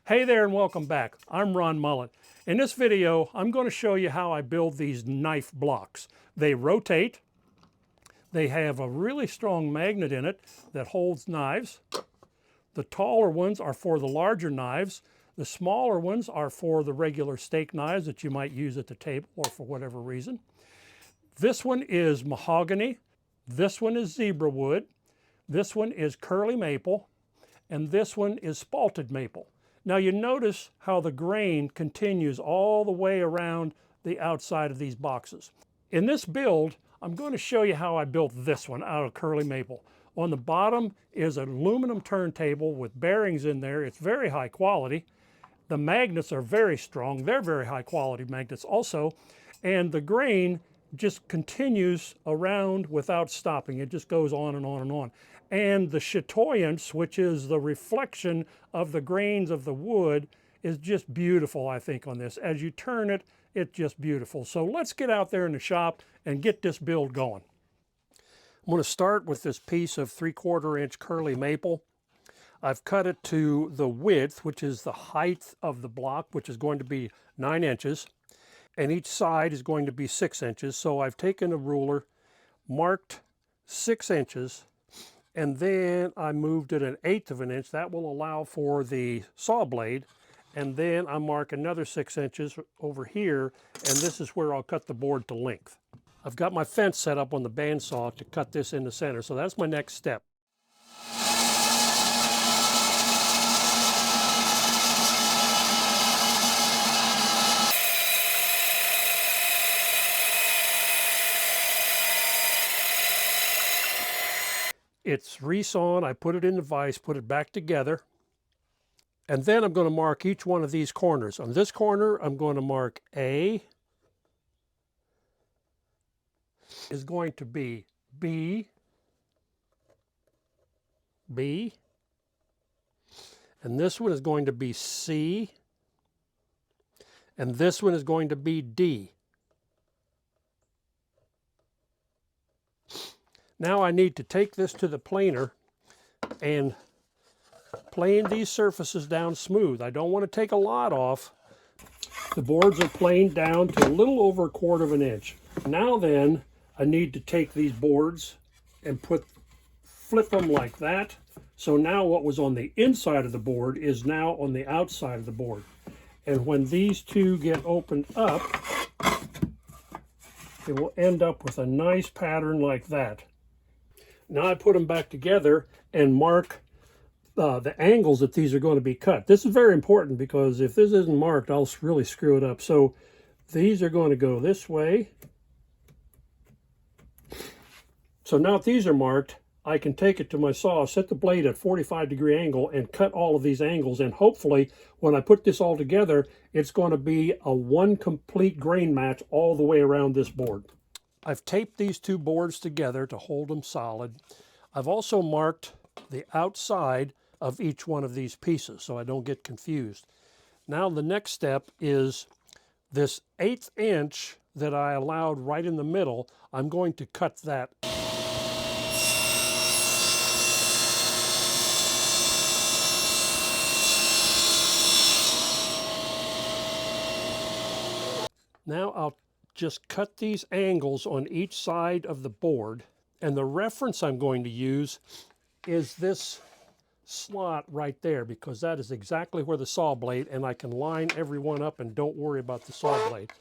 Hey there and welcome back. I'm Ron Mullet. In this video, I'm going to show you how I build these knife blocks. They rotate. They have a really strong magnet in it that holds knives. The taller ones are for the larger knives. The smaller ones are for the regular steak knives that you might use at the table or for whatever reason. This one is mahogany. This one is zebra wood. This one is curly maple. And this one is spalted maple. Now you notice how the grain continues all the way around the outside of these boxes. In this build, I'm going to show you how I built this one out of curly maple. On the bottom is an aluminum turntable with bearings in there. It's very high quality. The magnets are very strong. They're very high quality magnets also. And the grain just continues around without stopping. It just goes on and on and on. And the chatoyance, which is the reflection of the grains of the wood, is just beautiful, I think, on this. As you turn it, it's just beautiful. So let's get out there in the shop and get this build going. I'm going to start with this piece of 3/4 inch curly maple. I've cut it to the width, which is the height of the block, which is going to be 9 inches. And each side is going to be 6 inches. So I've taken a ruler, marked 6 inches, and then I moved it 1/8 of an inch. That will allow for the saw blade. And then I mark another 6 inches over here, and this is where I'll cut the board to length. I've got my fence set up on the bandsaw to cut this in the center, so that's my next step. It's resawn. I put it in the vise, put it back together. And then I'm going to mark each one of these corners. On this corner, I'm going to mark A is going to be B, B. And this one is going to be C. And this one is going to be D. Now I need to take this to the planer and plane these surfaces down smooth. I don't want to take a lot off. The boards are planed down to a little over 1/4 of an inch. Now then, I need to take these boards and flip them like that. So now what was on the inside of the board is now on the outside of the board. And when these two get opened up, it will end up with a nice pattern like that. Now I put them back together and mark the angles that these are going to be cut. This is very important because if this isn't marked, I'll really screw it up. So these are going to go this way. So now if these are marked, I can take it to my saw, set the blade at 45-degree angle, and cut all of these angles. And hopefully, when I put this all together, it's going to be a one complete grain match all the way around this board. I've taped these two boards together to hold them solid. I've also marked the outside of each one of these pieces so I don't get confused. Now the next step is this 1/8 inch that I allowed right in the middle. I'm going to cut that. Now I'll just cut these angles on each side of the board, and the reference I'm going to use is this slot right there, because that is exactly where the saw blade, and I can line every one up and don't worry about the saw blade.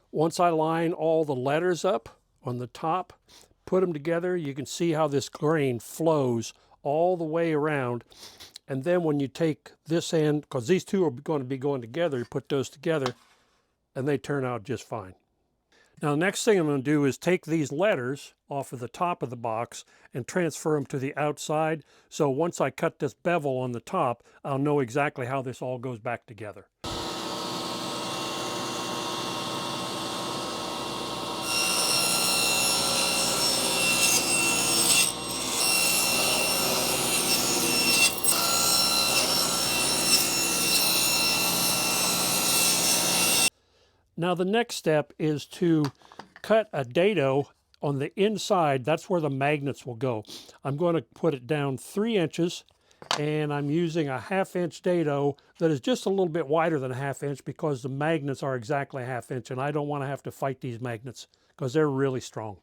Once I line all the letters up on the top, put them together, you can see how this grain flows all the way around. And then when you take this end, because these two are going to be going together, you put those together and they turn out just fine. Now the next thing I'm going to do is take these letters off of the top of the box and transfer them to the outside. So once I cut this bevel on the top, I'll know exactly how this all goes back together. Now the next step is to cut a dado on the inside. That's where the magnets will go. I'm going to put it down 3 inches, and I'm using a 1/2 inch dado that is just a little bit wider than a 1/2 inch because the magnets are exactly a 1/2 inch, and I don't want to have to fight these magnets because they're really strong.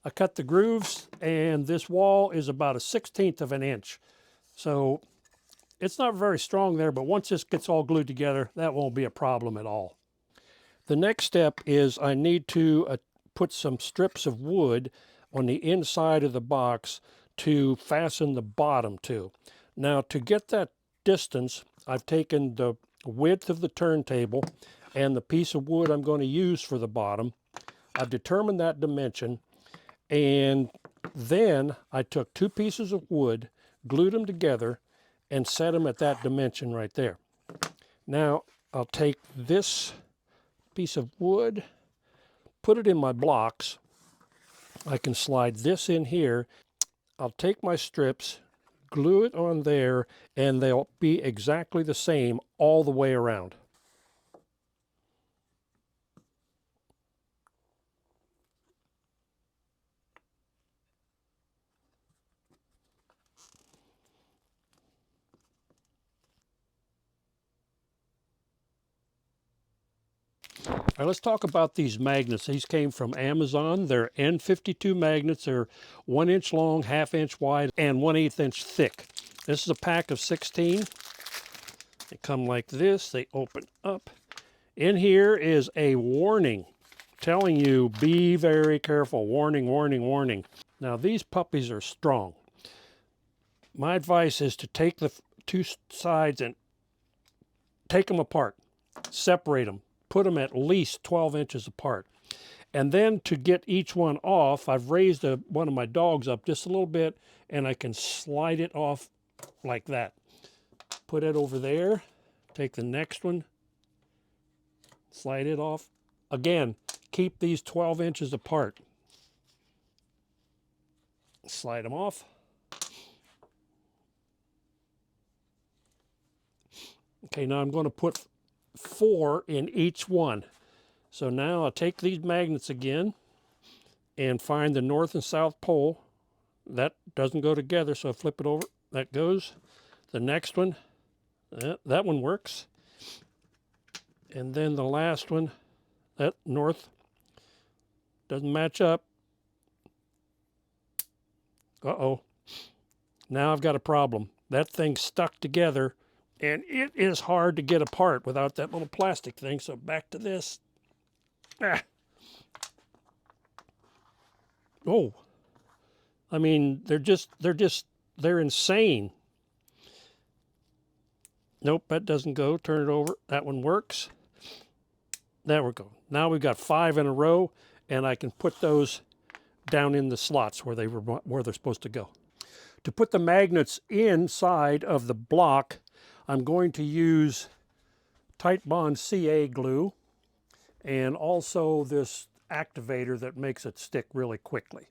I cut the grooves, and this wall is about 1/16 of an inch. So it's not very strong there, but once this gets all glued together, that won't be a problem at all. The next step is I need to put some strips of wood on the inside of the box to fasten the bottom to. Now, to get that distance, I've taken the width of the turntable and the piece of wood I'm going to use for the bottom. I've determined that dimension, and then I took 2 pieces of wood, glued them together, and set them at that dimension right there. Now, I'll take this piece of wood, put it in my blocks. I can slide this in here. I'll take my strips, glue it on there, and they'll be exactly the same all the way around. All right, let's talk about these magnets. These came from Amazon. They're N52 magnets. They're 1 inch long, 1/2 inch wide, and 1/8 inch thick. This is a pack of 16. They come like this. They open up. In here is a warning telling you, be very careful. Warning, warning, warning. Now, these puppies are strong. My advice is to take the 2 sides and take them apart, separate them, put them at least 12 inches apart. And then to get each one off, I've raised one of my dogs up just a little bit, and I can slide it off like that. Put it over there, take the next one, slide it off. Again, keep these 12 inches apart. Slide them off. Okay, now I'm going to put 4 in each one. So now I'll take these magnets again and find the north and south pole. That doesn't go together, so I flip it over. That goes. The next one, that one works. And then the last one, that north, doesn't match up. Uh-oh. Now I've got a problem. That thing's stuck together, and it is hard to get apart without that little plastic thing. So back to this. Ah. Oh. I mean, they're insane. Nope, that doesn't go. Turn it over. That one works. There we go. Now we've got 5 in a row, and I can put those down in the slots where they're supposed to go. To put the magnets inside of the block, I'm going to use Titebond CA glue and also this activator that makes it stick really quickly.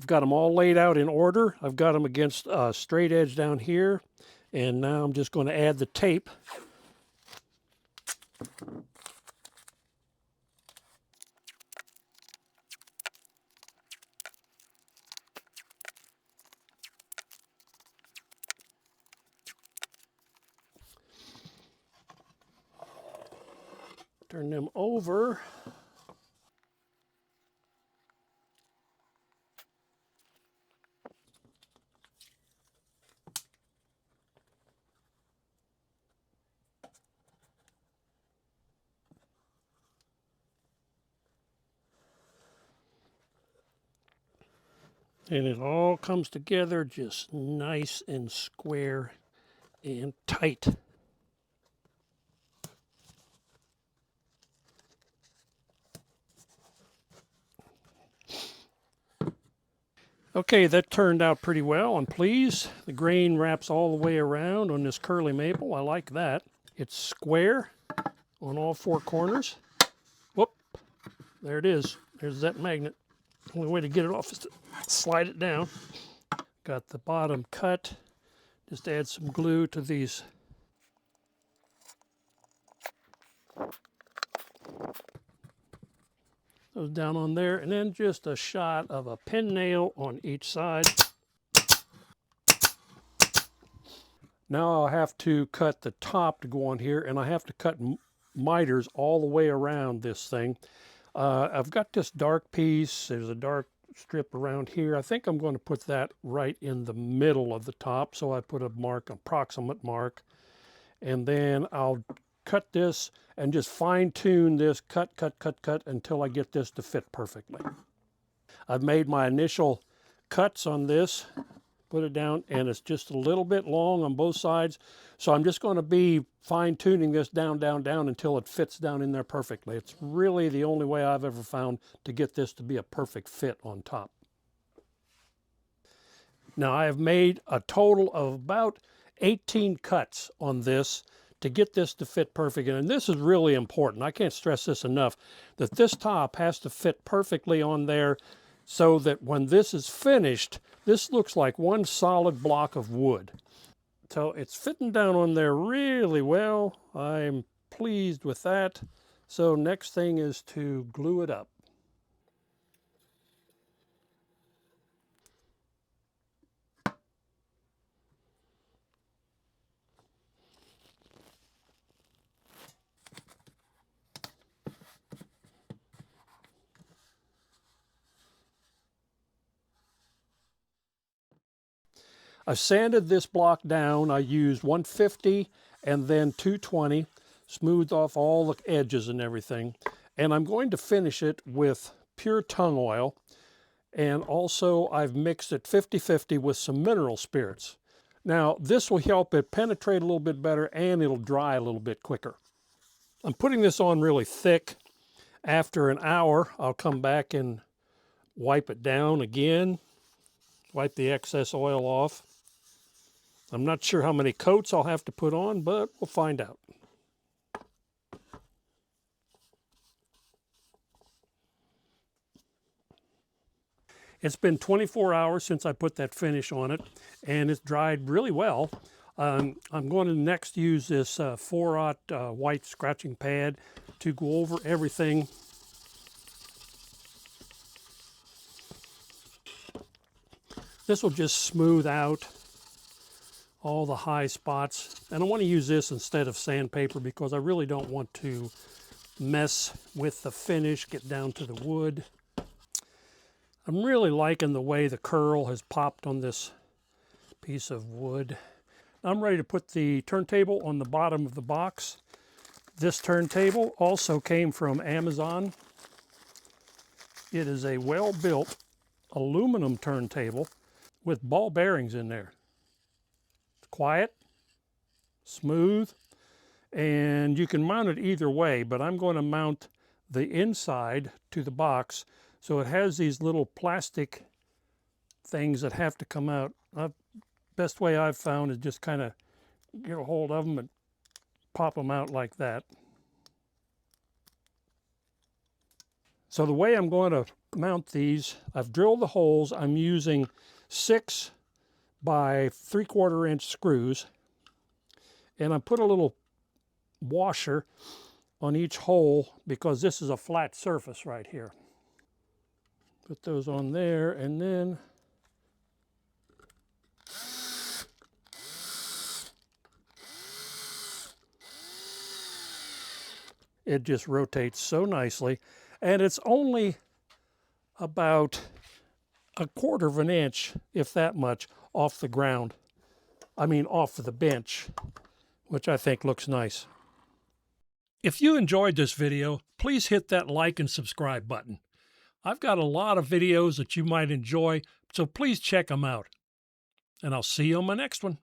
I've got them all laid out in order. I've got them against a straight edge down here. And now I'm just going to add the tape. Turn them over. And it all comes together just nice and square and tight. Okay, that turned out pretty well. I'm pleased. The grain wraps all the way around on this curly maple. I like that. It's square on all four corners. Whoop, there it is. There's that magnet. Only way to get it off is to slide it down. Got the bottom cut. Just add some glue to these. Those down on there, and then just a shot of a pin nail on each side. Now I'll have to cut the top to go on here, and I have to cut miters all the way around this thing. I've got this dark piece. There's a dark strip around here. I think I'm going to put that right in the middle of the top. So I put a mark, approximate mark, and then I'll cut this and just fine tune this, cut until I get this to fit perfectly. I've made my initial cuts on this, put it down, and it's just a little bit long on both sides. So I'm just going to be fine tuning this down until it fits down in there perfectly. It's really the only way I've ever found to get this to be a perfect fit on top. Now I have made a total of about 18 cuts on this to get this to fit perfect. And this is really important. I can't stress this enough, that this top has to fit perfectly on there so that when this is finished, this looks like one solid block of wood. So it's fitting down on there really well. I'm pleased with that. So next thing is to glue it up. I sanded this block down. I used 150 and then 220, smoothed off all the edges and everything. And I'm going to finish it with pure tung oil. And also I've mixed it 50-50 with some mineral spirits. Now this will help it penetrate a little bit better and it'll dry a little bit quicker. I'm putting this on really thick. After an hour, I'll come back and wipe it down again, wipe the excess oil off. I'm not sure how many coats I'll have to put on, but we'll find out. It's been 24 hours since I put that finish on it, and it's dried really well. I'm going to next use this 4-aught white scratching pad to go over everything. This will just smooth out all the high spots. And I want to use this instead of sandpaper because I really don't want to mess with the finish, get down to the wood. I'm really liking the way the curl has popped on this piece of wood. I'm ready to put the turntable on the bottom of the box. This turntable also came from Amazon. It is a well-built aluminum turntable with ball bearings in there. Quiet, smooth, and you can mount it either way, but I'm going to mount the inside to the box so it has these little plastic things that have to come out. Best way I've found is just kind of get a hold of them and pop them out like that. So the way I'm going to mount these, I've drilled the holes. I'm using 6 by 3/4 inch screws, and I put a little washer on each hole because this is a flat surface right here. Put those on there, and then it just rotates so nicely, and it's only about 1/4 inch, if that much, off the ground. I mean off the bench, which I think looks nice. If you enjoyed this video, please hit that like and subscribe button. I've got a lot of videos that you might enjoy, So please check them out. And I'll see you on my next one.